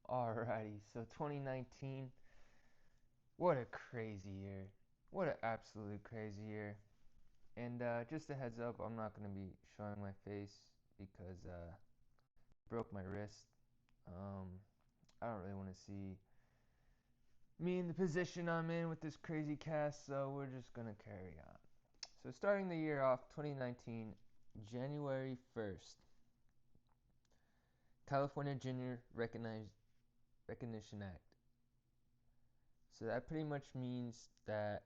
Alrighty, so 2019, what a crazy year. What an absolute crazy year. And just a heads up, I'm not going to be showing my face because broke my wrist. Um, I don't really want to see me in the position I'm in with this crazy cast, so we're just going to carry on. So starting the year off, 2019, January 1st, California Junior Recognition Act. So that pretty much means that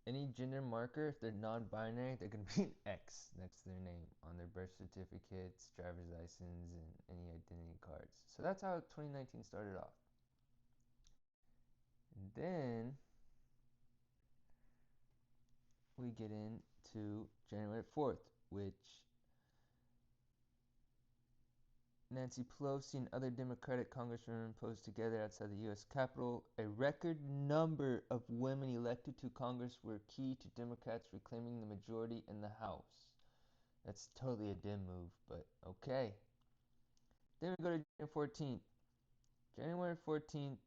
any gender marker, if they're non-binary, they're gonna be an X next to their name on their birth certificates, driver's license, and any identity cards. So that's how 2019 started off. And then we get into January 4th, which Nancy Pelosi and other Democratic congresswomen posed together outside the U.S. Capitol. A record number of women elected to Congress were key to Democrats reclaiming the majority in the House. That's totally a dim move, but okay. Then we go to January 14th. January 14th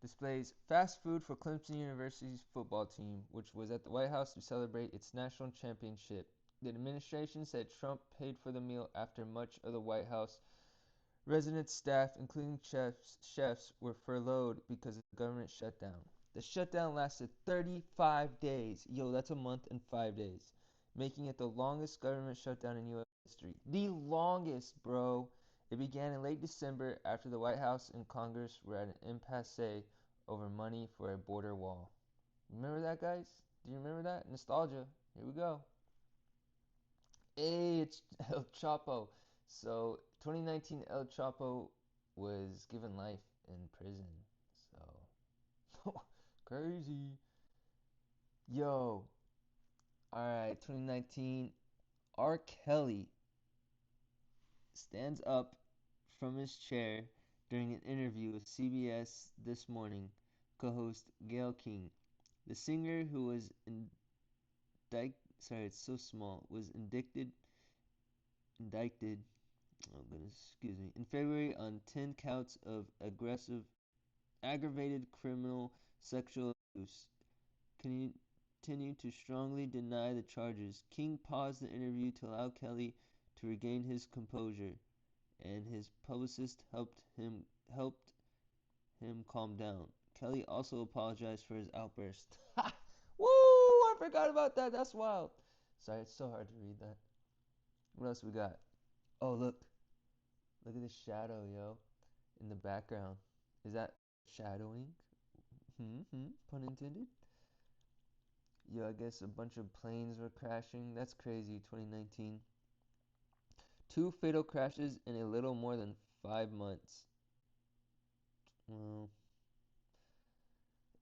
displays fast food for Clemson University's football team, which was at the White House to celebrate its national championship. The administration said Trump paid for the meal after much of the White House resident staff, including chefs, were furloughed because of the government shutdown. The shutdown lasted 35 days. Yo, that's a month and 5 days, making it the longest government shutdown in U.S. history. The longest, bro. It began in late December after the White House and Congress were at an impasse over money for a border wall. Remember that, guys? Do you remember that? Nostalgia. Here we go. Hey, it's El Chapo. So, 2019, El Chapo was given life in prison. So, crazy. Yo, alright, 2019, R. Kelly stands up from his chair during an interview with CBS This Morning co host Gayle King. The singer, who was sorry, it's so small, was indicted oh goodness, excuse me, in February on 10 counts of aggravated criminal sexual abuse. Continued to strongly deny the charges. King paused the interview to allow Kelly to regain his composure, and his publicist helped him calm down. Kelly also apologized for his outburst. Woo! I forgot about that. That's wild. Sorry, it's so hard to read that. What else we got? Oh, look. Look at the shadow, yo, in the background. Is that shadowing? Pun intended. Yo, I guess a bunch of planes were crashing. That's crazy. 2019. Two fatal crashes in a little more than 5 months. Well,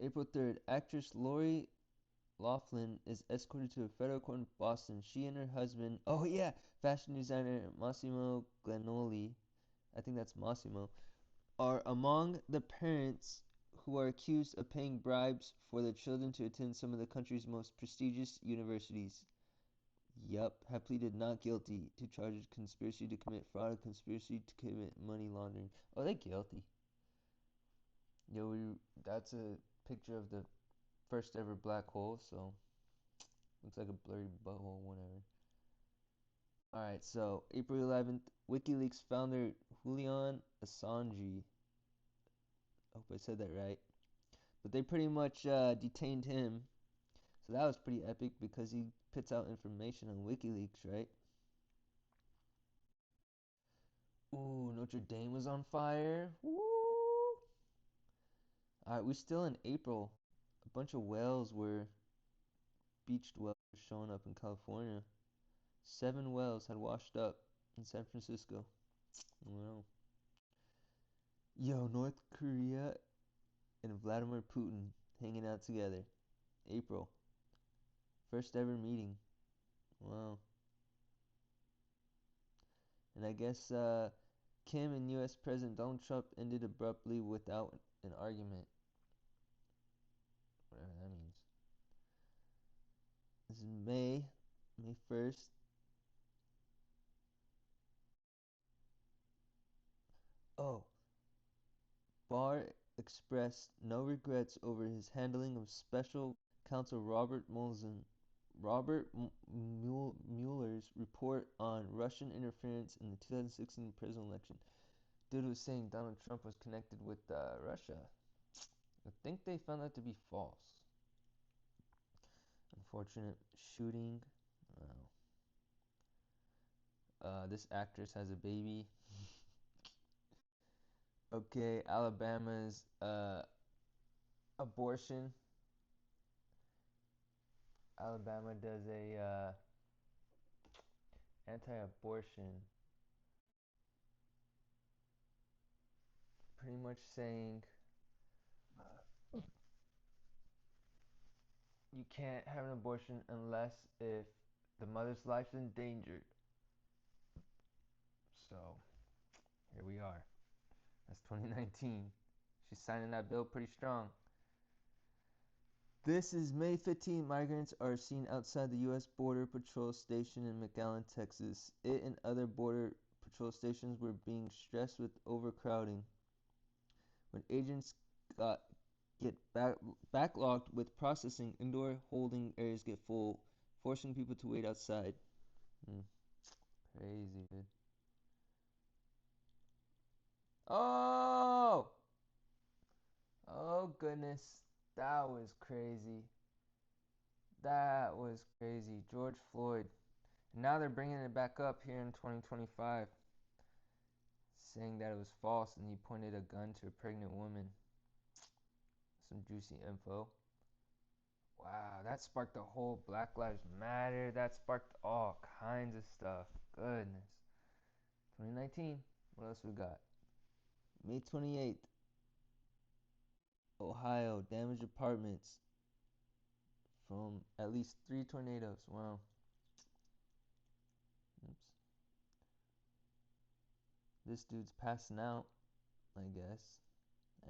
April 3rd, actress Lori Loughlin is escorted to a federal court in Boston. She and her husband, oh yeah, fashion designer Massimo Glanoli, I think that's Massimo, are among the parents who are accused of paying bribes for their children to attend some of the country's most prestigious universities. Yup, have pleaded not guilty to charges of conspiracy to commit fraud and conspiracy to commit money laundering. Oh, they're guilty. Yo, that's a picture of the first ever black hole, so looks like a blurry butthole, whatever. Alright, so April 11th, WikiLeaks founder Julian Assange, I hope I said that right, but they pretty much detained him. So that was pretty epic because he puts out information on WikiLeaks, right? Ooh, Notre Dame was on fire. Woo! Alright, we're still in April. A bunch of beached whales were showing up in California. 7 whales had washed up in San Francisco. Wow. Yo, North Korea and Vladimir Putin hanging out together. April. First ever meeting. Wow. And I guess Kim and U.S. President Donald Trump ended abruptly without an argument. Whatever that means. This is May 1st. Oh, Barr expressed no regrets over his handling of special counsel Robert Mueller's report on Russian interference in the 2016 presidential election. Dude was saying Donald Trump was connected with Russia. I think they found that to be false. Unfortunate shooting. Wow. This actress has a baby. Okay, Alabama's abortion. Alabama does a anti-abortion, pretty much saying you can't have an abortion unless if the mother's life's endangered. So here we are. That's 2019. She's signing that bill pretty strong. This is May 15. Migrants are seen outside the U.S. Border Patrol station in McAllen, Texas. It and other border patrol stations were being stressed with overcrowding. When agents get backlogged with processing, indoor holding areas get full, forcing people to wait outside. Crazy, dude. Oh! Oh, goodness. That was crazy. That was crazy. George Floyd. And now they're bringing it back up here in 2025, saying that it was false and he pointed a gun to a pregnant woman. Some juicy info. Wow, that sparked the whole Black Lives Matter. That sparked all kinds of stuff. Goodness. 2019. What else we got? May 28th. Ohio. Damaged apartments from at least 3 tornadoes. Wow. Oops. This dude's passing out, I guess.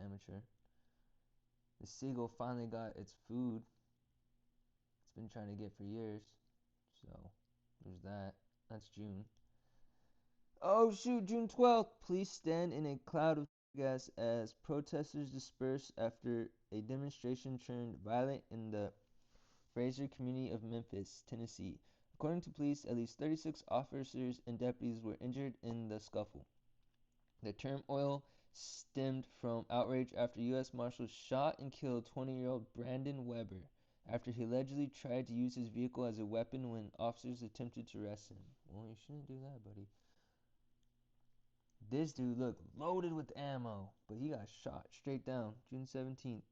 Amateur. The seagull finally got its food. It's been trying to get for years. So, there's that. That's June. Oh shoot, June 12th. Police stand in a cloud of gas as protesters disperse after a demonstration turned violent in the Fraser community of Memphis, Tennessee. According to police, at least 36 officers and deputies were injured in the scuffle. The turmoil stemmed from outrage after U.S. Marshals shot and killed 20-year-old Brandon Weber after he allegedly tried to use his vehicle as a weapon when officers attempted to arrest him. Well, you shouldn't do that, buddy. This dude looked loaded with ammo, but he got shot straight down June 17th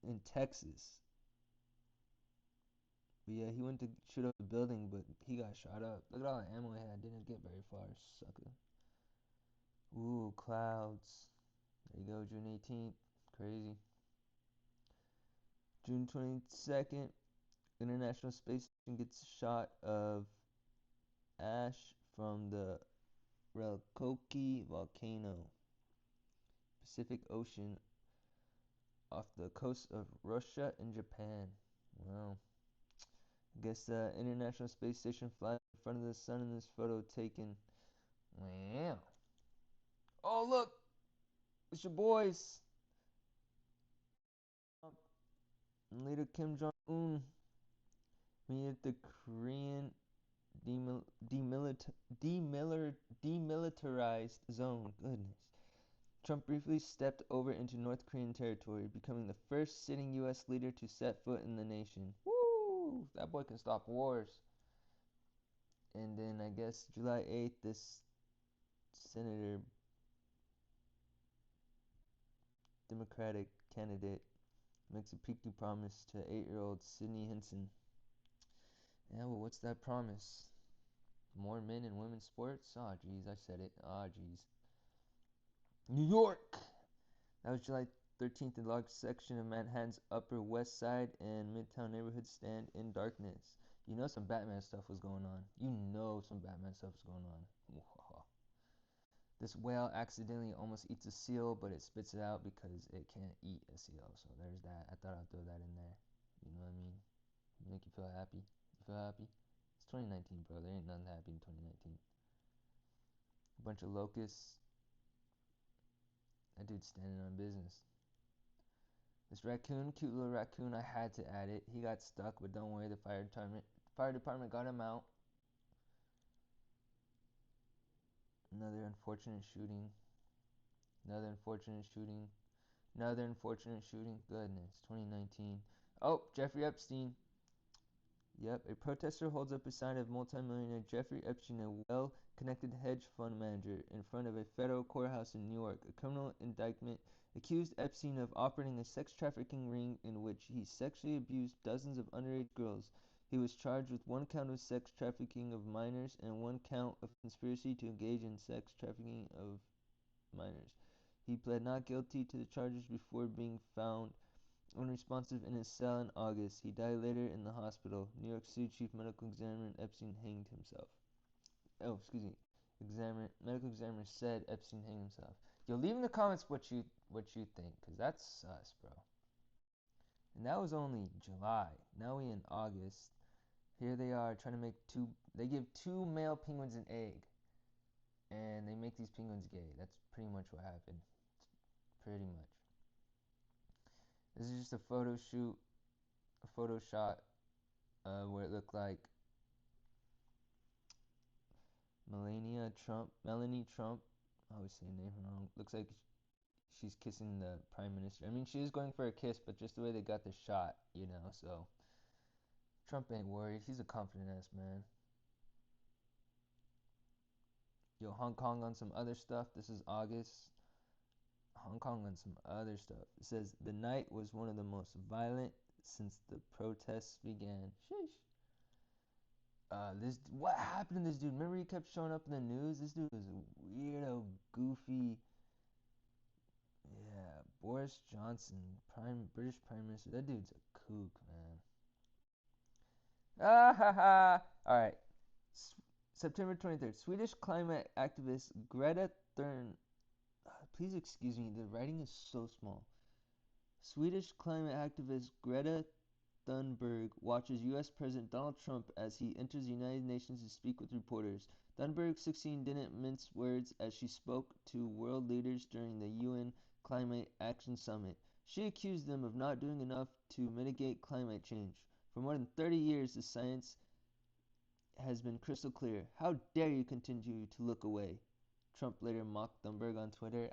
in Texas. But yeah, he went to shoot up the building, but he got shot up. Look at all the ammo he had. Didn't get very far, sucker. Ooh, clouds. There you go, June 18th. Crazy. June 22nd, International Space Station gets a shot of ash from the Relkoki volcano, Pacific Ocean, off the coast of Russia and Japan. Wow. I guess the International Space Station flies in front of the sun in this photo taken. Wow. Oh, look! It's your boys! And later, Kim Jong-un meet the Korean demilitarized zone. Goodness. Trump briefly stepped over into North Korean territory, becoming the first sitting U.S. leader to set foot in the nation. Woo! That boy can stop wars. And then I guess July 8th, this senator, Democratic candidate, makes a pinky promise to 8-year-old Sydney Henson. Yeah, well, what's that promise? More men and women's sports? Aw, geez, I said it. Aw, geez. New York! That was July 13th. A large section of Manhattan's Upper West Side and Midtown neighborhoods stand in darkness. You know some Batman stuff was going on. This whale accidentally almost eats a seal, but it spits it out because it can't eat a seal. So there's that. I thought I'd throw that in there. You know what I mean? Make you feel happy. You feel happy? It's 2019, bro. There ain't nothing happy in 2019. A bunch of locusts That dude's standing on business. This raccoon, cute little raccoon, I had to add it. He got stuck, but don't worry, the fire department got him out. Another unfortunate shooting. Another unfortunate shooting. Another unfortunate shooting. Goodness, 2019. Oh, Jeffrey Epstein. Yep, a protester holds up a sign of multimillionaire Jeffrey Epstein, a well-connected hedge fund manager, in front of a federal courthouse in New York. A criminal indictment accused Epstein of operating a sex trafficking ring in which he sexually abused dozens of underage girls. He was charged with one count of sex trafficking of minors and one count of conspiracy to engage in sex trafficking of minors. He pled not guilty to the charges before being found unresponsive in his cell in August. He died later in the hospital. New York City Chief Medical Examiner Epstein hanged himself. Oh, excuse me. Medical examiner said Epstein hanged himself. Yo, leave in the comments what you think, cause that's sus, bro. And that was only July. Now we in August. Here they are trying to make two. They give two male penguins an egg, and they make these penguins gay. That's pretty much what happened. Pretty much. This is just a photo shoot, a photo shot where it looked like Melanie Trump, I always say her name wrong. Looks like she's kissing the prime minister. I mean, she is going for a kiss, but just the way they got the shot, you know. So Trump ain't worried. He's a confident ass man. Yo, Hong Kong on some other stuff. This is August. Hong Kong on some other stuff. It says the night was one of the most violent since the protests began. Sheesh. This what happened to this dude? Remember he kept showing up in the news. This dude was a weirdo, goofy. Yeah, Boris Johnson, British Prime Minister. That dude's a kook, man. Ah ha ha. All right. September 23rd. Swedish climate activist Greta Thunberg. Please excuse me. The writing is so small. Swedish climate activist Greta Thunberg watches U.S. President Donald Trump as he enters the United Nations to speak with reporters. Thunberg, 16, didn't mince words as she spoke to world leaders during the UN Climate Action Summit. She accused them of not doing enough to mitigate climate change. For more than 30 years, the science has been crystal clear. How dare you continue to look away? Trump later mocked Thunberg on Twitter.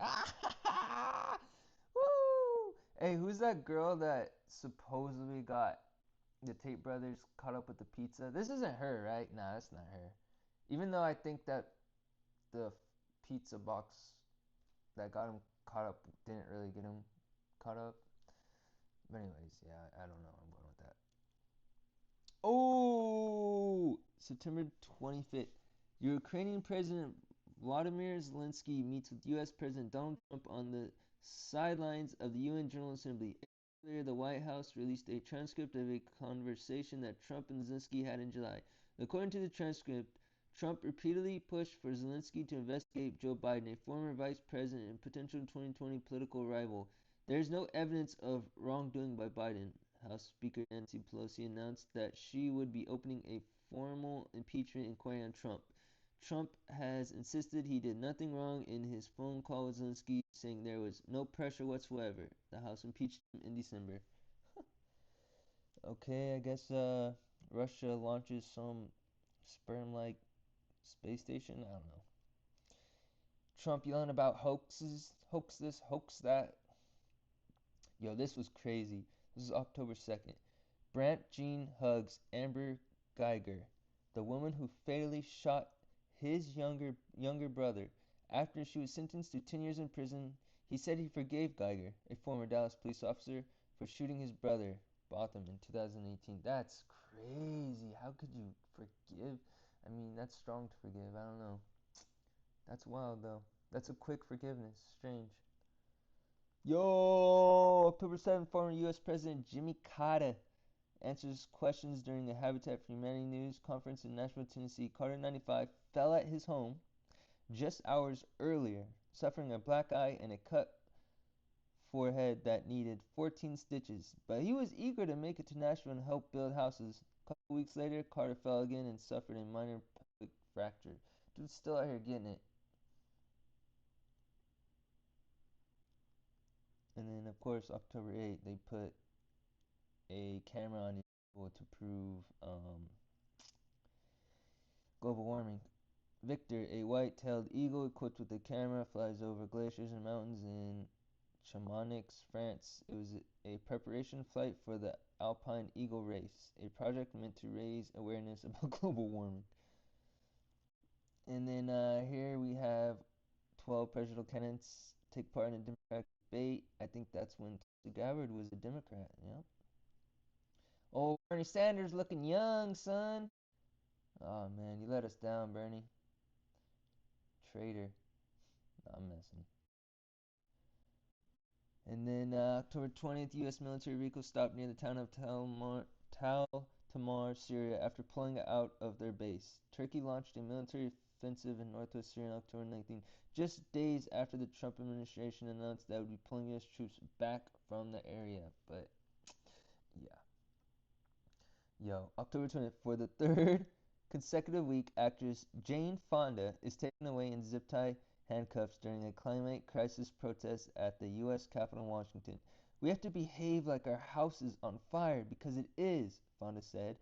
Woo! Hey, who's that girl that supposedly got the Tate brothers caught up with the pizza? This isn't her, right? Nah, that's not her. Even though I think that the pizza box that got him caught up didn't really get him caught up. But anyways, yeah, I don't know. I'm going with that. Oh, September 25th. Ukrainian President Vladimir Zelensky meets with U.S. President Donald Trump on the sidelines of the UN General Assembly. Earlier, the White House released a transcript of a conversation that Trump and Zelensky had in July. According to the transcript, Trump repeatedly pushed for Zelensky to investigate Joe Biden, a former vice president and potential 2020 political rival. There is no evidence of wrongdoing by Biden. House Speaker Nancy Pelosi announced that she would be opening a formal impeachment inquiry on Trump. Trump has insisted he did nothing wrong in his phone call with Zelensky, saying there was no pressure whatsoever. The House impeached him in December. Okay, I guess Russia launches some sperm-like space station. I don't know. Trump yelling about hoaxes, hoax this, hoax that. Yo, this was crazy. This is October 2nd. Brandt Jean hugs Amber Geiger, the woman who fatally shot his younger brother. After she was sentenced to 10 years in prison, he said he forgave Geiger, a former Dallas police officer, for shooting his brother, Botham, in 2018. That's crazy. How could you forgive? I mean, that's strong to forgive. I don't know. That's wild, though. That's a quick forgiveness. Strange. Yo, October 7th, former U.S. President Jimmy Carter answers questions during the Habitat for Humanity News conference in Nashville, Tennessee. Carter, 95, fell at his home just hours earlier, suffering a black eye and a cut forehead that needed 14 stitches. But he was eager to make it to Nashville and help build houses. A couple weeks later, Carter fell again and suffered a minor pelvic fracture. Dude's still out here getting it. And of course, October 8th, they put a camera on Eagle to prove global warming. Victor, a white-tailed eagle equipped with a camera, flies over glaciers and mountains in Chamonix, France. It was a preparation flight for the Alpine Eagle Race, a project meant to raise awareness about global warming. And then here we have 12 presidential candidates take part in a Democratic debate. I think that's when Tulsi Gabbard was a Democrat. Yeah. Oh, Bernie Sanders looking young, son. Oh man, you let us down, Bernie. Traitor. No, I'm messing. And then October 20th, U.S. military vehicle stopped near the town of Tal Tamar, Syria, after pulling out of their base. Turkey launched a military offensive in northwest Syria on October 19th, just days after the Trump administration announced that it would be pulling U.S. troops back from the area. But yeah. Yo, October 20th, for the third consecutive week, actress Jane Fonda is taken away in zip tie handcuffs during a climate crisis protest at the U.S. Capitol in Washington. We have to behave like our house is on fire because it is, Fonda said,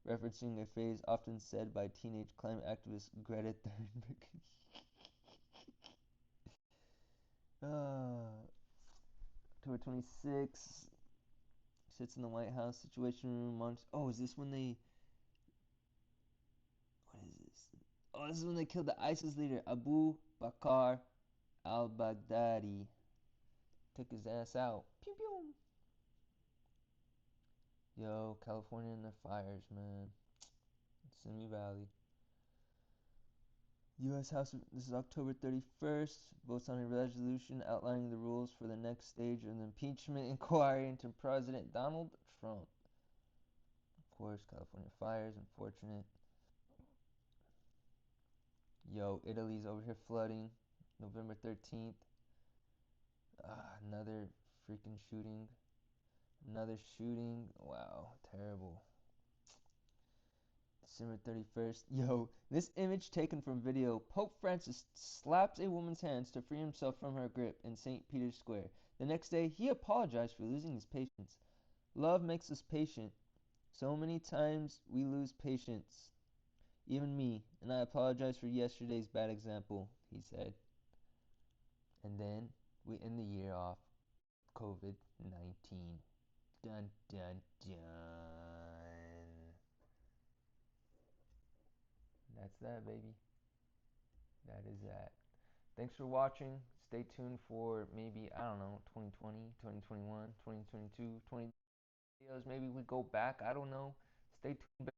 referencing a phrase often said by teenage climate activist Greta Thunberg. October 26th, sits in the White House Situation Room. Oh, is this when they what is this? Oh, this is when they killed the ISIS leader Abu Bakr al-Baghdadi. Took his ass out. Pew pew. Yo, California and their fires, man. Simi Valley. U.S. House. This is October 31st. Votes on a resolution outlining the rules for the next stage of the impeachment inquiry into President Donald Trump. Of course, California fires. Unfortunate. Yo, Italy's over here flooding. November 13th. Another freaking shooting. Another shooting. Wow, terrible. December 31st. Yo, this image taken from video. Pope Francis slaps a woman's hands to free himself from her grip in St. Peter's Square. The next day, he apologized for losing his patience. Love makes us patient. So many times we lose patience. Even me. And I apologize for yesterday's bad example, he said. And then we end the year off COVID 19. Dun dun dun. That's that, baby. That is that. Thanks for watching. Stay tuned for maybe, I don't know, 2020, 2021, 2022, 20 videos. Maybe we go back. I don't know. Stay tuned.